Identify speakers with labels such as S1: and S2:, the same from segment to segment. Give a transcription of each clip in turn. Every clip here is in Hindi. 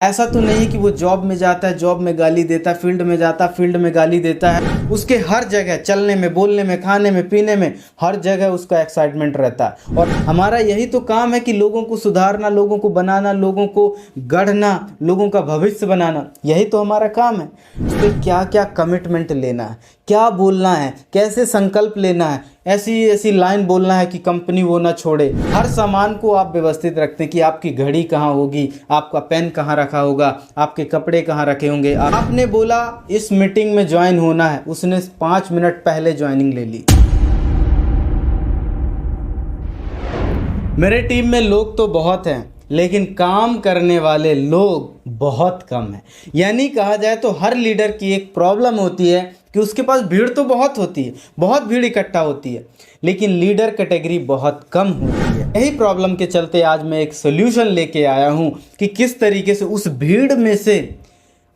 S1: ऐसा तो नहीं कि वो जॉब में जाता है, जॉब में गाली देता है, फील्ड में जाता है, फील्ड में गाली देता है। उसके हर जगह चलने में, बोलने में, खाने में, पीने में, हर जगह उसका एक्साइटमेंट रहता है। और हमारा यही तो काम है कि लोगों को सुधारना, लोगों को बनाना, लोगों को गढ़ना, लोगों का भविष्य बनाना, यही तो हमारा काम है। उस पर क्या क्या कमिटमेंट लेना है, क्या बोलना है, कैसे संकल्प लेना है, ऐसी ऐसी लाइन बोलना है कि कंपनी वो ना छोड़े। हर सामान को आप व्यवस्थित रखते हैं कि आपकी घड़ी कहाँ होगी, आपका पेन कहाँ रखा होगा, आपके कपड़े कहाँ रखे होंगे। आपने बोला इस मीटिंग में ज्वाइन होना है, उसने 5 मिनट पहले ज्वाइनिंग ले ली। मेरे टीम में लोग तो बहुत हैं, लेकिन काम करने वाले लोग बहुत कम हैं। यानी कहा जाए तो हर लीडर की एक प्रॉब्लम होती है कि उसके पास भीड़ तो बहुत होती है, बहुत भीड़ इकट्ठा होती है, लेकिन लीडर कैटेगरी बहुत कम होती है। यही प्रॉब्लम के चलते आज मैं एक सोल्यूशन लेके आया हूँ कि किस तरीके से उस भीड़ में से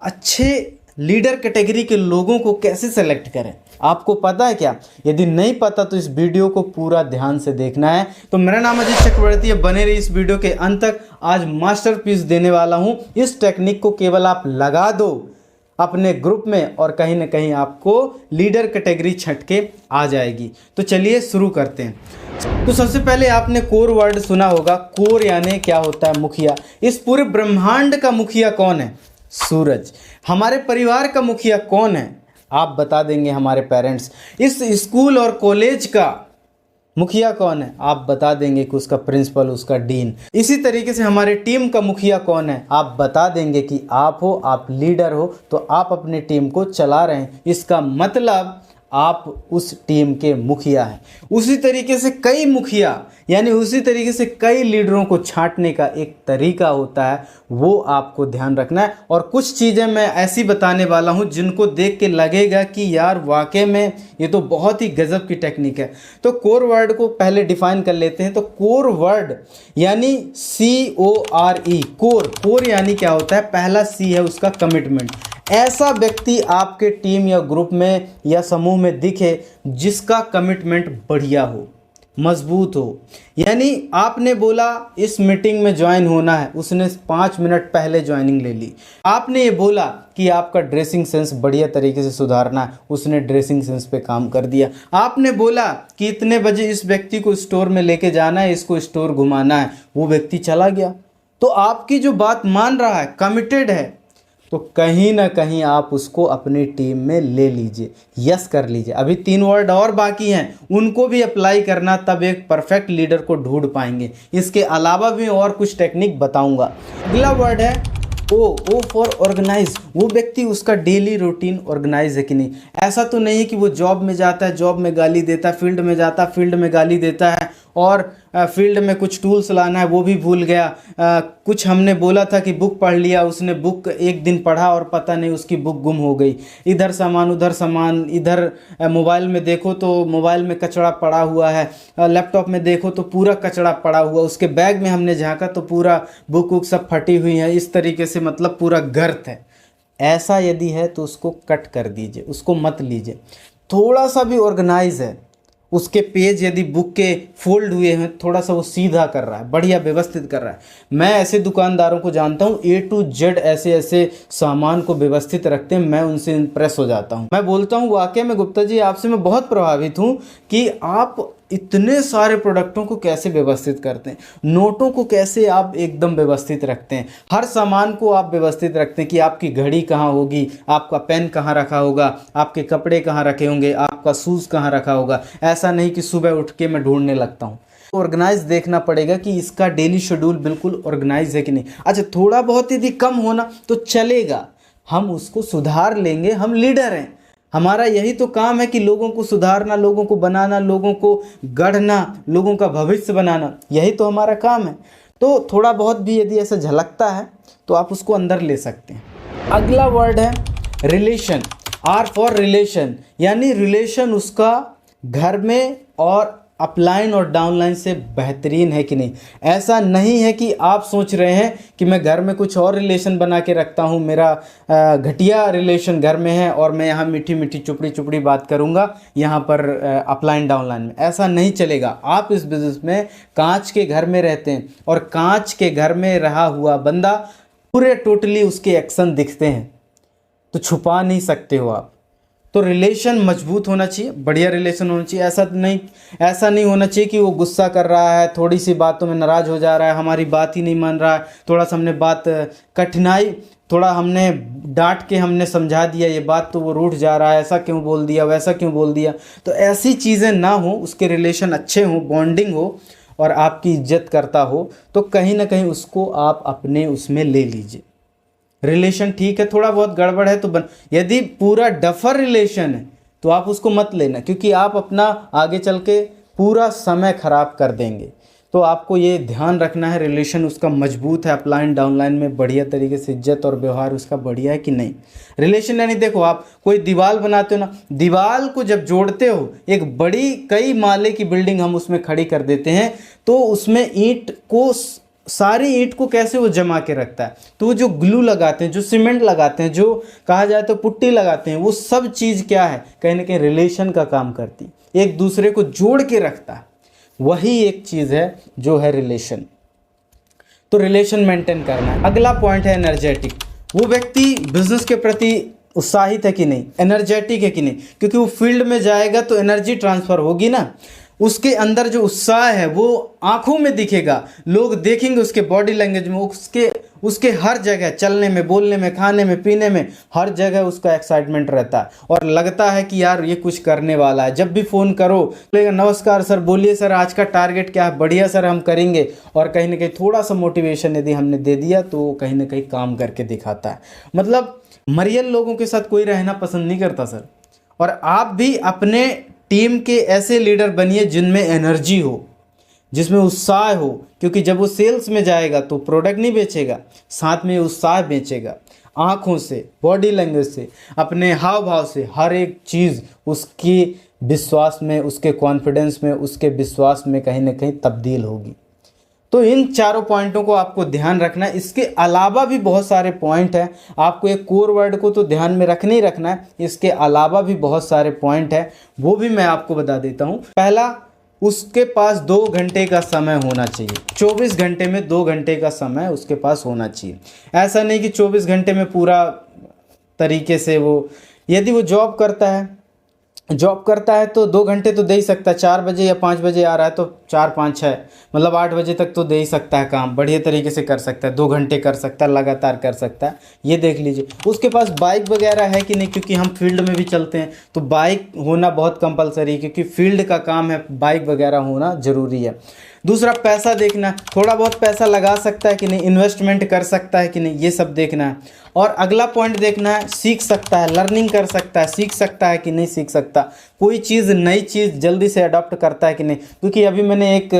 S1: अच्छे लीडर कैटेगरी के लोगों को कैसे सेलेक्ट करें। आपको पता है क्या? यदि नहीं पता तो इस वीडियो को पूरा ध्यान से देखना है। तो मेरा नाम अजीत चक्रवर्ती है, बने रहिए इस वीडियो के अंत तक। आज मास्टरपीस देने वाला हूं। इस टेक्निक को केवल आप लगा दो अपने ग्रुप में और कहीं ना कहीं आपको लीडर कैटेगरी छटके आ जाएगी। तो चलिए शुरू करते हैं। तो सबसे पहले आपने कोर वर्ड सुना होगा। कोर यानी क्या होता है? मुखिया। इस पूरे ब्रह्मांड का मुखिया कौन है? सूरज। हमारे परिवार का मुखिया कौन है? आप बता देंगे, हमारे पेरेंट्स। इस स्कूल और कॉलेज का मुखिया कौन है? आप बता देंगे कि उसका प्रिंसिपल, उसका डीन। इसी तरीके से हमारे टीम का मुखिया कौन है? आप बता देंगे कि आप हो, आप लीडर हो, तो आप अपनी टीम को चला रहे हैं। इसका मतलब आप उस टीम के मुखिया हैं। उसी तरीके से कई मुखिया, यानी उसी तरीके से कई लीडरों को छांटने का एक तरीका होता है, वो आपको ध्यान रखना है। और कुछ चीज़ें मैं ऐसी बताने वाला हूं जिनको देख के लगेगा कि यार वाकई में ये तो बहुत ही गजब की टेक्निक है। तो कोर वर्ड को पहले डिफाइन कर लेते हैं। तो कोर वर्ड यानी CORE, कोर। कोर यानी क्या होता है? पहला C है उसका कमिटमेंट। ऐसा व्यक्ति आपके टीम या ग्रुप में या समूह में दिखे जिसका कमिटमेंट बढ़िया हो, मजबूत हो। यानी आपने बोला इस मीटिंग में ज्वाइन होना है, उसने 5 मिनट पहले ज्वाइनिंग ले ली। आपने ये बोला कि आपका ड्रेसिंग सेंस बढ़िया तरीके से सुधारना है, उसने ड्रेसिंग सेंस पे काम कर दिया। आपने बोला कि इतने बजे इस व्यक्ति को स्टोर में लेके जाना है, इसको स्टोर घुमाना है, वो व्यक्ति चला गया। तो आपकी जो बात मान रहा है, कमिटेड है, तो कहीं ना कहीं आप उसको अपनी टीम में ले लीजिए, यस कर लीजिए। अभी 3 वर्ड और बाकी हैं, उनको भी अप्लाई करना, तब एक परफेक्ट लीडर को ढूंढ पाएंगे। इसके अलावा भी और कुछ टेक्निक बताऊंगा। अगला वर्ड है O फॉर ऑर्गेनाइज। वो व्यक्ति, उसका डेली रूटीन ऑर्गेनाइज है कि नहीं। ऐसा तो नहीं है कि वो जॉब में जाता है, जॉब में गाली देता है, फील्ड में जाता है, फील्ड में गाली देता है, और फील्ड में कुछ टूल्स लाना है वो भी भूल गया। कुछ हमने बोला था कि बुक पढ़ लिया, उसने बुक एक दिन पढ़ा और पता नहीं उसकी बुक गुम हो गई। इधर सामान उधर सामान, इधर मोबाइल में देखो तो मोबाइल में कचरा पड़ा हुआ है, लैपटॉप में देखो तो पूरा कचरा पड़ा हुआ, उसके बैग में हमने झांका तो पूरा बुक वुक सब फटी हुई है। इस तरीके से मतलब पूरा गर्त है। ऐसा यदि है तो उसको कट कर दीजिए, उसको मत लीजिए। थोड़ा सा भी ऑर्गेनाइज है, उसके पेज यदि बुक के फोल्ड हुए हैं, थोड़ा सा वो सीधा कर रहा है, बढ़िया व्यवस्थित कर रहा है। मैं ऐसे दुकानदारों को जानता हूँ, A to Z ऐसे ऐसे सामान को व्यवस्थित रखते हैं, मैं उनसे इम्प्रेस हो जाता हूँ। मैं बोलता हूँ वाकई में गुप्ता जी, आपसे मैं बहुत प्रभावित हूँ कि आप इतने सारे प्रोडक्टों को कैसे व्यवस्थित करते हैं, नोटों को कैसे आप एकदम व्यवस्थित रखते हैं, हर सामान को आप व्यवस्थित रखते हैं कि आपकी घड़ी कहाँ होगी, आपका पेन कहाँ रखा होगा, आपके कपड़े कहाँ रखे होंगे, आपका शूज़ कहाँ रखा होगा। ऐसा नहीं कि सुबह उठ के मैं ढूंढने लगता हूँ। ऑर्गेनाइज देखना पड़ेगा कि इसका डेली शेड्यूल बिल्कुल ऑर्गेनाइज है कि नहीं। अच्छा, थोड़ा बहुत यदि कम होना तो चलेगा, हम उसको सुधार लेंगे, हम लीडर हैं। हमारा यही तो काम है कि लोगों को सुधारना, लोगों को बनाना, लोगों को गढ़ना, लोगों का भविष्य बनाना, यही तो हमारा काम है। तो थोड़ा बहुत भी यदि ऐसा झलकता है तो आप उसको अंदर ले सकते हैं। अगला वर्ड है रिलेशन। R फॉर रिलेशन, यानी रिलेशन उसका घर में और अपलाइन और डाउनलाइन से बेहतरीन है कि नहीं। ऐसा नहीं है कि आप सोच रहे हैं कि मैं घर में कुछ और रिलेशन बना के रखता हूं, मेरा घटिया रिलेशन घर में है और मैं यहाँ मीठी मीठी चुपड़ी चुपड़ी बात करूंगा यहाँ पर अपलाइन डाउनलाइन में। ऐसा नहीं चलेगा। आप इस बिजनेस में कांच के घर में रहते हैं और कांच के घर में रहा हुआ बंदा पूरे टोटली उसके एक्शन दिखते हैं, तो छुपा नहीं सकते हो आप। तो रिलेशन मजबूत होना चाहिए, बढ़िया रिलेशन होना चाहिए। ऐसा नहीं होना चाहिए कि वो गुस्सा कर रहा है, थोड़ी सी बातों में नाराज़ हो जा रहा है, हमारी बात ही नहीं मान रहा है, थोड़ा सा हमने बात कठिनाई, थोड़ा हमने डांट के हमने समझा दिया ये बात तो वो रूठ जा रहा है, ऐसा क्यों बोल दिया, वैसा क्यों बोल दिया। तो ऐसी चीज़ें ना हो, उसके रिलेशन अच्छे हों, बॉन्डिंग हो और आपकी इज्जत करता हो, तो कहीं ना कहीं उसको आप अपने उसमें ले लीजिए। रिलेशन ठीक है, थोड़ा बहुत गड़बड़ है तो यदि पूरा डफर रिलेशन है तो आप उसको मत लेना, क्योंकि आप अपना आगे चल के पूरा समय खराब कर देंगे। तो आपको ये ध्यान रखना है, रिलेशन उसका मजबूत है, अपलाइन डाउनलाइन में बढ़िया तरीके से इज्जत और व्यवहार उसका बढ़िया है कि नहीं। रिलेशन यानी देखो, आप कोई दीवार बनाते हो ना, दीवार को जब जोड़ते हो, एक बड़ी कई माले की बिल्डिंग हम उसमें खड़ी कर देते हैं, तो उसमें ईंट को, सारी ईंट को कैसे वो जमा के रखता है। तो जो ग्लू लगाते हैं, जो सीमेंट लगाते हैं, जो कहा जाए तो पुट्टी लगाते हैं, वो सब चीज़ क्या है, कहीं ना कहीं रिलेशन का काम करती, एक दूसरे को जोड़ के रखता है। वही एक चीज़ है जो है रिलेशन। तो रिलेशन मेंटेन करना है। अगला पॉइंट है एनर्जेटिक। वो व्यक्ति बिजनेस के प्रति उत्साहित है कि नहीं, एनर्जेटिक है कि नहीं, क्योंकि वो फील्ड में जाएगा तो एनर्जी ट्रांसफ़र होगी ना, उसके अंदर जो उत्साह है वो आंखों में दिखेगा, लोग देखेंगे उसके बॉडी लैंग्वेज में, उसके हर जगह, चलने में, बोलने में, खाने में, पीने में, हर जगह उसका एक्साइटमेंट रहता है और लगता है कि यार ये कुछ करने वाला है। जब भी फ़ोन करो बोलेगा नमस्कार सर, बोलिए सर आज का टारगेट क्या है, बढ़िया सर हम करेंगे। और कहीं ना कहीं थोड़ा सा मोटिवेशन यदि हमने दे दिया तो कहीं ना कहीं काम करके दिखाता है। मतलब मरियल लोगों के साथ कोई रहना पसंद नहीं करता सर। और आप भी अपने टीम के ऐसे लीडर बनिए जिनमें एनर्जी हो, जिसमें उत्साह हो, क्योंकि जब वो सेल्स में जाएगा तो प्रोडक्ट नहीं बेचेगा, साथ में उत्साह बेचेगा। आँखों से, बॉडी लैंग्वेज से, अपने हाव भाव से, हर एक चीज़ उसकी विश्वास में, उसके कॉन्फिडेंस में, उसके विश्वास में कहीं ना कहीं तब्दील होगी। तो इन चारों पॉइंटों को आपको ध्यान रखना है। इसके अलावा भी बहुत सारे पॉइंट हैं, आपको एक कोर वर्ड को तो ध्यान में रखना ही रखना है। इसके अलावा भी बहुत सारे पॉइंट हैं, वो भी मैं आपको बता देता हूँ। पहला, उसके पास 2 घंटे का समय होना चाहिए। 24 घंटे में 2 घंटे का समय उसके पास होना चाहिए। ऐसा नहीं कि 24 घंटे में पूरा तरीके से वो, यदि वो जॉब करता है तो 2 घंटे तो दे ही सकता है। 4 बजे या 5 बजे आ रहा है तो 4, 5, 6 मतलब 8 बजे तक तो दे ही सकता है काम, बढ़िया तरीके से कर सकता है। 2 घंटे कर सकता है, लगातार कर सकता है। ये देख लीजिए उसके पास बाइक वगैरह है कि नहीं, क्योंकि हम फील्ड में भी चलते हैं तो बाइक होना बहुत कंपलसरी है, क्योंकि फील्ड का काम है, बाइक वगैरह होना ज़रूरी है। दूसरा, पैसा देखना, थोड़ा बहुत पैसा लगा सकता है कि नहीं, इन्वेस्टमेंट कर सकता है कि नहीं, ये सब देखना है। और अगला पॉइंट देखना है, सीख सकता है, लर्निंग कर सकता है, सीख सकता है कि नहीं सीख सकता, कोई चीज़, नई चीज़ जल्दी से अडॉप्ट करता है कि नहीं। क्योंकि अभी मैंने एक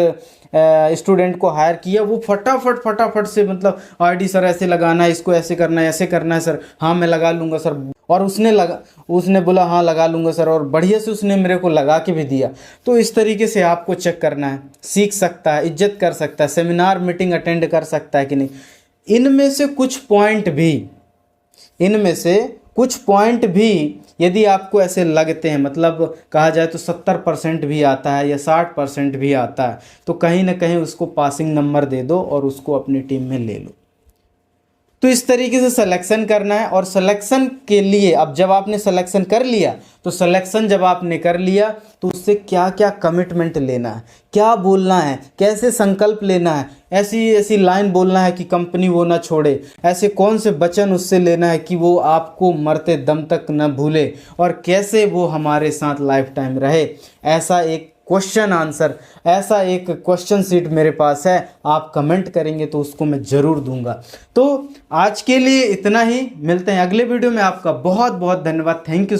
S1: स्टूडेंट को हायर किया, वो फटाफट से मतलब आईडी सर ऐसे लगाना है, इसको ऐसे करना है सर, हाँ मैं लगा लूँगा सर। और उसने बोला हाँ लगा लूँगा सर, और बढ़िया से उसने मेरे को लगा के भी दिया। तो इस तरीके से आपको चेक करना है, सीख सकता है, इज्जत कर सकता है, सेमिनार मीटिंग अटेंड कर सकता है कि नहीं। इनमें से कुछ पॉइंट भी यदि आपको ऐसे लगते हैं, मतलब कहा जाए तो 70% भी आता है या 60% भी आता है, तो कहीं ना कहीं उसको पासिंग नंबर दे दो और उसको अपनी टीम में ले लो। तो इस तरीके से सिलेक्शन करना है। और सिलेक्शन के लिए, अब जब आपने सिलेक्शन कर लिया, तो सिलेक्शन जब आपने कर लिया तो उससे क्या क्या कमिटमेंट लेना है, क्या बोलना है, कैसे संकल्प लेना है, ऐसी लाइन बोलना है कि कंपनी वो ना छोड़े, ऐसे कौन से वचन उससे लेना है कि वो आपको मरते दम तक न भूले, और कैसे वो हमारे साथ लाइफ टाइम रहे। ऐसा एक क्वेश्चन सीट मेरे पास है, आप कमेंट करेंगे तो उसको मैं ज़रूर दूंगा। तो आज के लिए इतना ही, मिलते हैं अगले वीडियो में। आपका बहुत बहुत धन्यवाद, थैंक यू।